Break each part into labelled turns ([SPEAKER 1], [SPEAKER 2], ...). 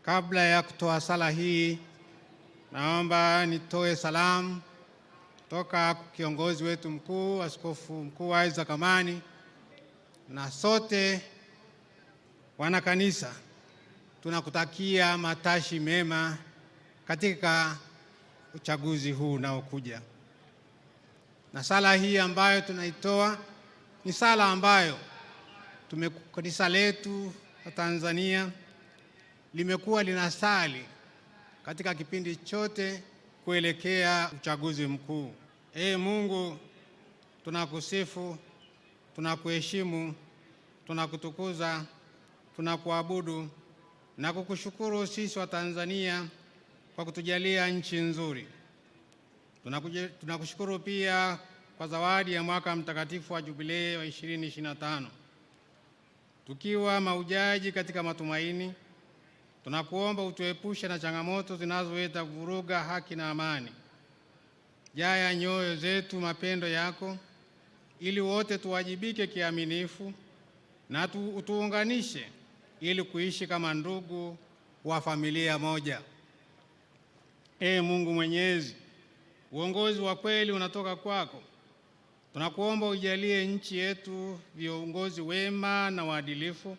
[SPEAKER 1] Kabla ya kutoa sala hii, naomba nitoe salamu toka kiongozi wetu mkuu, Askofu Mkuu Isaac Amani, na sote wana kanisa tunakutakia matashi mema katika uchaguzi huu unaokuja. Na sala hii ambayo tunaitoa ni sala ambayo kanisa letu la Tanzania limekuwa linasali katika kipindi chote kuelekea uchaguzi mkuu. Mungu, tunakusifu, tunakuheshimu, tunakutukuza, tunakuabudu na kukushukuru sisi wa Tanzania kwa kutujalia nchi nzuri. Tunakushukuru pia kwa zawadi ya mwaka mtakatifu wa Jubilei wa 2025. Tukiwa mahujaji katika matumaini, tunakuomba utuepushe na changamoto zinazoweza kuvuruga haki na amani. Jaya nyoyo zetu mapendo yako, ili wote tuwajibike kiaminifu na utuunganishe ili kuishi kama ndugu wa familia moja. Mungu Mwenyezi, uongozi wa kweli unatoka kwako. Tunakuomba ujalie nchi yetu viongozi wema na waadilifu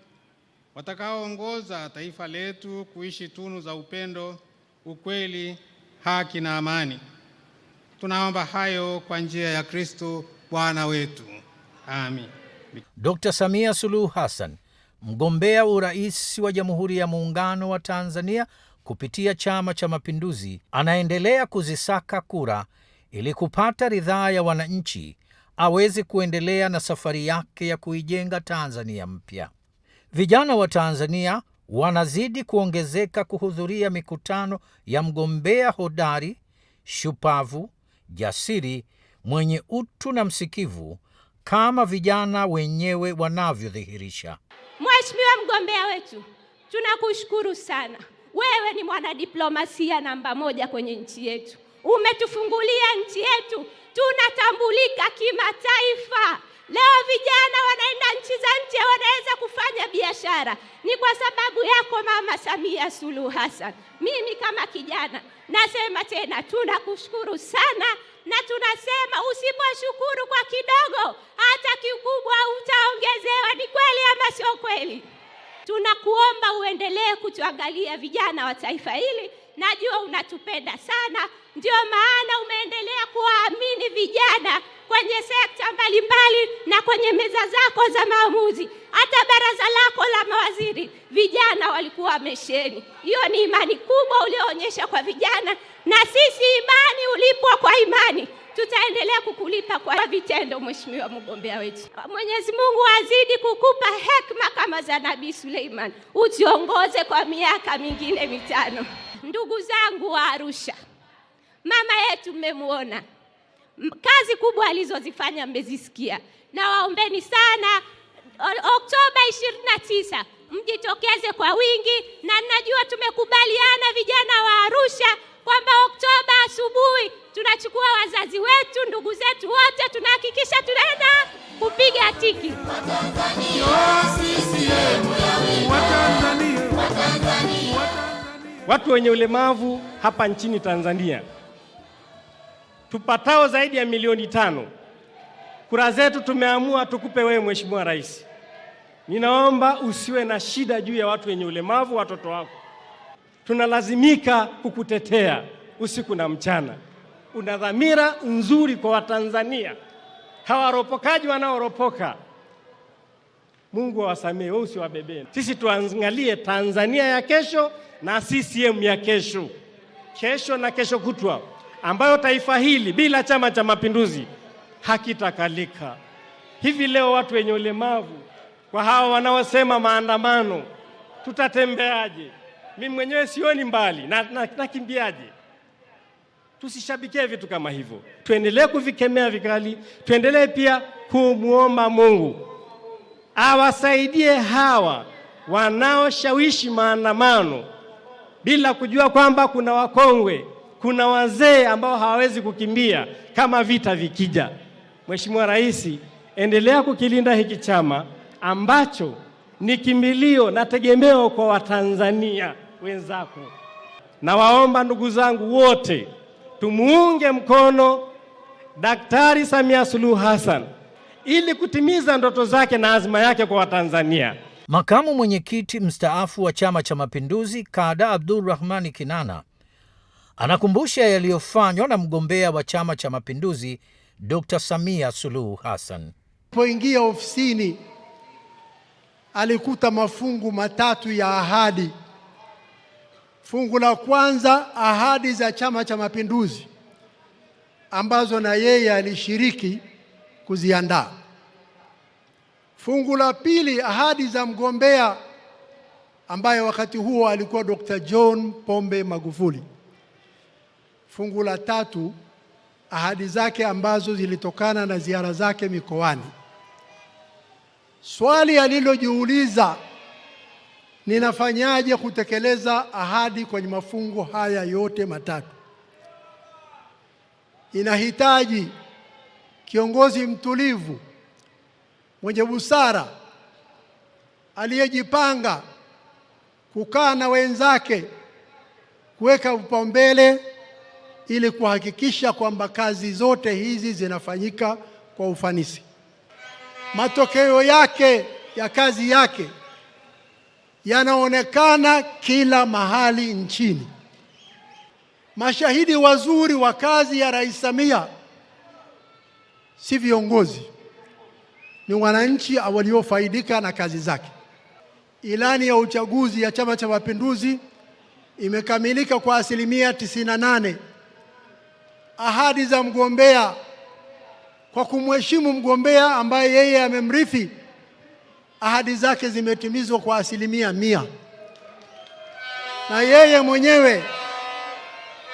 [SPEAKER 1] watakaoongoza taifa letu kuishi tunu za upendo, ukweli, haki na amani. Tunaomba hayo kwa njia ya Kristo Bwana wetu. Amin.
[SPEAKER 2] Dr. Samia Suluhu Hassan, mgombea urais wa Jamhuri ya Muungano wa Tanzania kupitia Chama cha Mapinduzi, anaendelea kuzisaka kura ili kupata ridhaa ya wananchi aweze kuendelea na safari yake ya kuijenga Tanzania mpya. Vijana wa Tanzania wanazidi kuongezeka kuhudhuria mikutano ya mgombea hodari, shupavu, jasiri, mwenye utu na msikivu kama vijana wenyewe wanavyodhihirisha.
[SPEAKER 3] Mheshimiwa mgombea wetu, tunakushukuru sana. Wewe ni mwanadiplomasia namba 1 kwenye nchi yetu. Umetufungulia nchi yetu, tunatambulika kimataifa. Leo vijana wanaenda nchi za nje, wanaweza kufanya biashara. Ni kwa sababu yako Mama Samia Suluhu Hassan. Mimi kama kijana nasema tena tunakushukuru sana, na tunasema usiposhukuru kwa kidogo hata kikubwa utaongezewa. Ni kweli ama sio kweli? Tunakuomba uendelee kutuangalia vijana wa taifa hili. Najua unatupenda sana, ndio maana umeendelea kuwaamini vijana kwenye sekta mbalimbali na kwenye meza zako za maamuzi. Hata baraza lako la mawaziri vijana walikuwa wamesheni. Hiyo ni imani kubwa ulioonyesha kwa vijana, na sisi imani ulipwa kwa imani. Tutaendelea kukulipa kwa vitendo, Mheshimiwa mgombea wetu. Mwenyezi Mungu azidi kukupa hekima kama za Nabii Suleiman, utiongoze kwa miaka mingine 5. Ndugu zangu wa Arusha, mama yetu mmemuona, kazi kubwa alizozifanya mmezisikia, na waombeni sana Oktoba 29 mjitokeze kwa wingi, na najua tumekubaliana vijana wa Arusha kwamba Oktoba asubuhi tunachukua wazazi wetu, ndugu zetu wote, tunahakikisha tunaenda kupiga tiki.
[SPEAKER 4] Watu wenye ulemavu hapa nchini Tanzania tupatao zaidi ya milioni 5. Kura zetu tumeamua tukupe wewe Mheshimiwa Rais. Ninaomba usiwe na shida juu ya watu wenye ulemavu, watoto wako. Tunalazimika kukutetea usiku na mchana. Una dhamira nzuri kwa Watanzania. Hawaropokaji wanaoropoka, Mungu awasamehe, wewe usiwabebee. Sisi tuangalie Tanzania ya kesho na CCM ya kesho. Kesho na kesho kutwa, ambayo taifa hili bila Chama cha Mapinduzi hakitakalika. Hivi leo watu wenye ulemavu, kwa hawa wanaosema maandamano, tutatembeaje? Mimi mwenyewe sioni mbali, nakimbiaje? Tusishabikie vitu kama hivyo. Tuendelee kuvikemea vikali, tuendelee pia kumuomba Mungu awasaidie hawa wanaoshawishi maandamano bila kujua kwamba kuna wakongwe, kuna wazee ambao hawawezi kukimbia kama vita vikija. Mheshimiwa Rais, endelea kukilinda hiki chama ambacho ni kimbilio na tegemeo kwa Watanzania. wenzako. Nawaomba ndugu zangu wote tumuunge mkono Daktari Samia Suluhu Hassan ili kutimiza ndoto zake na azma yake kwa Watanzania.
[SPEAKER 2] Makamu mwenyekiti mstaafu wa Chama cha Mapinduzi Kada Abdulrahman Kinana anakumbusha yaliyofanywa na mgombea wa Chama cha Mapinduzi Dr. Samia Suluhu Hassan.
[SPEAKER 5] Alipoingia ofisini alikuta mafungu matatu ya ahadi. Fungu la kwanza, ahadi za Chama cha Mapinduzi ambazo na yeye alishiriki kuziandaa. Fungu la pili, ahadi za mgombea ambaye wakati huo alikuwa Dr. John Pombe Magufuli. Fungu la tatu, ahadi zake ambazo zilitokana na ziara zake mikoani. Swali alilojiuliza, ninafanyaje kutekeleza ahadi kwenye mafungu haya yote matatu? Inahitaji kiongozi mtulivu, mwenye busara, aliyejipanga, kukaa na wenzake, kuweka vipaumbele ili kuhakikisha kwamba kazi zote hizi zinafanyika kwa ufanisi. Matokeo yake ya kazi yake yanaonekana kila mahali nchini. Mashahidi wazuri wa kazi ya Rais Samia si viongozi, ni wananchi waliofaidika na kazi zake. Ilani ya uchaguzi ya Chama cha Mapinduzi imekamilika kwa 98%. Ahadi za mgombea, kwa kumheshimu mgombea ambaye yeye amemrithi, ahadi zake zimetimizwa kwa 100%. Na yeye mwenyewe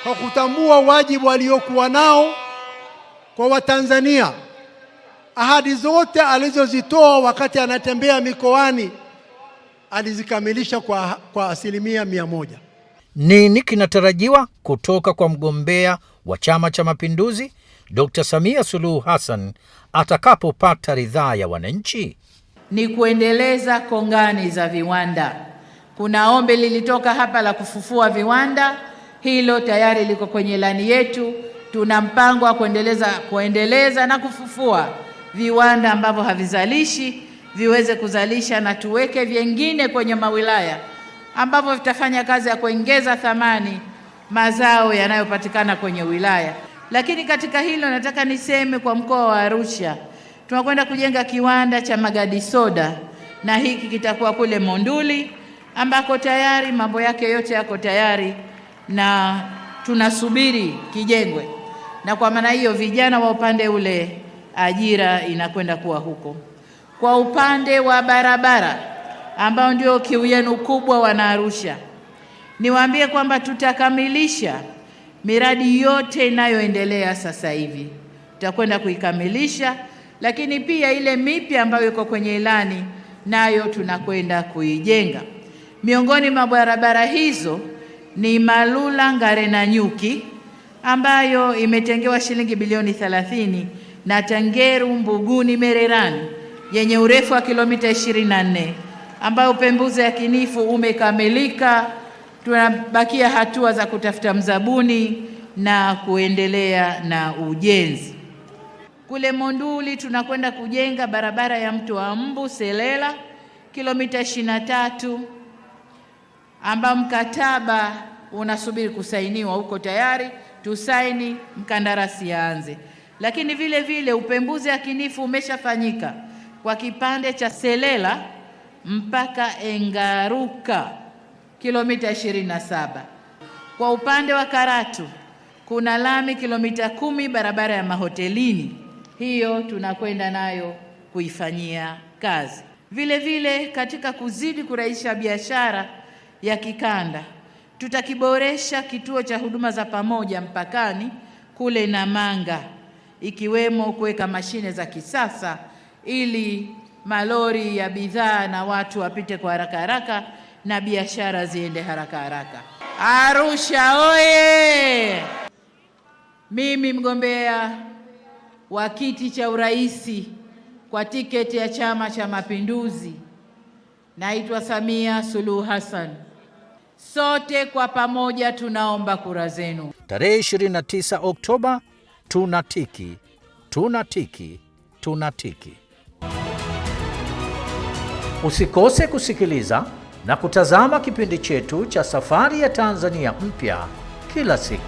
[SPEAKER 5] kwa kutambua wajibu aliokuwa nao kwa Watanzania, ahadi zote alizozitoa wakati anatembea mikoani alizikamilisha kwa 100%.
[SPEAKER 2] Nini kinatarajiwa kutoka kwa mgombea wa Chama cha Mapinduzi Dr. Samia Suluhu Hassan atakapopata ridhaa ya wananchi?
[SPEAKER 6] Ni kuendeleza kongani za viwanda. Kuna ombi lilitoka hapa la kufufua viwanda, hilo tayari liko kwenye ilani yetu. Tuna mpango wa kuendeleza na kufufua viwanda ambavyo havizalishi viweze kuzalisha, na tuweke vingine kwenye mawilaya ambavyo vitafanya kazi ya kuongeza thamani mazao yanayopatikana kwenye wilaya. Lakini katika hilo nataka niseme kwa mkoa wa Arusha tunakwenda kujenga kiwanda cha magadi soda, na hiki kitakuwa kule Monduli ambako tayari mambo yake yote yako tayari na tunasubiri kijengwe. Na kwa maana hiyo vijana wa upande ule ajira inakwenda kuwa huko. Kwa upande wa barabara ambao ndio kiu yenu kubwa wana Arusha, niwaambie kwamba tutakamilisha miradi yote inayoendelea sasa hivi. Tutakwenda kuikamilisha, lakini pia ile mipya ambayo iko kwenye ilani nayo tunakwenda kuijenga. Miongoni mwa barabara hizo ni Malula Ngare na Nyuki ambayo imetengewa shilingi bilioni 30, na Tangeru Mbuguni Mererani yenye urefu wa kilomita 24 ambayo upembuzi yakinifu umekamilika. Tunabakia hatua za kutafuta mzabuni na kuendelea na ujenzi. Kule Monduli tunakwenda kujenga barabara ya Mto wa Mbu Selela kilomita 23 ambao mkataba unasubiri kusainiwa, huko tayari tusaini, mkandarasi yaanze. Lakini vile vile upembuzi yakinifu umeshafanyika kwa kipande cha Selela mpaka Engaruka kilomita 27. Kwa upande wa Karatu kuna lami kilomita 10 barabara ya mahotelini, hiyo tunakwenda nayo kuifanyia kazi. Vile vile katika kuzidi kurahisisha biashara ya kikanda, tutakiboresha kituo cha huduma za pamoja mpakani kule Namanga, ikiwemo kuweka mashine za kisasa ili malori ya bidhaa na watu wapite kwa haraka haraka na biashara ziende haraka haraka. Arusha oye! Mimi mgombea wa kiti cha uraisi kwa tiketi ya Chama cha Mapinduzi naitwa Samia Suluhu Hassan. Sote kwa pamoja tunaomba kura zenu.
[SPEAKER 2] Tarehe 29 Oktoba, tunatiki, tunatiki, tunatiki. Usikose kusikiliza na kutazama kipindi chetu cha Safari ya Tanzania Mpya kila siku.